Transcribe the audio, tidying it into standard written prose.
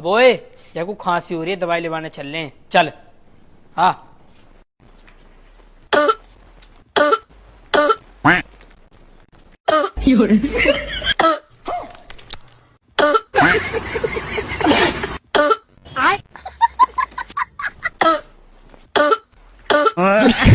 अब ओए या को खांसी हो रही है, दवाई लेवाने चल रहे हैं, चल। हाँ I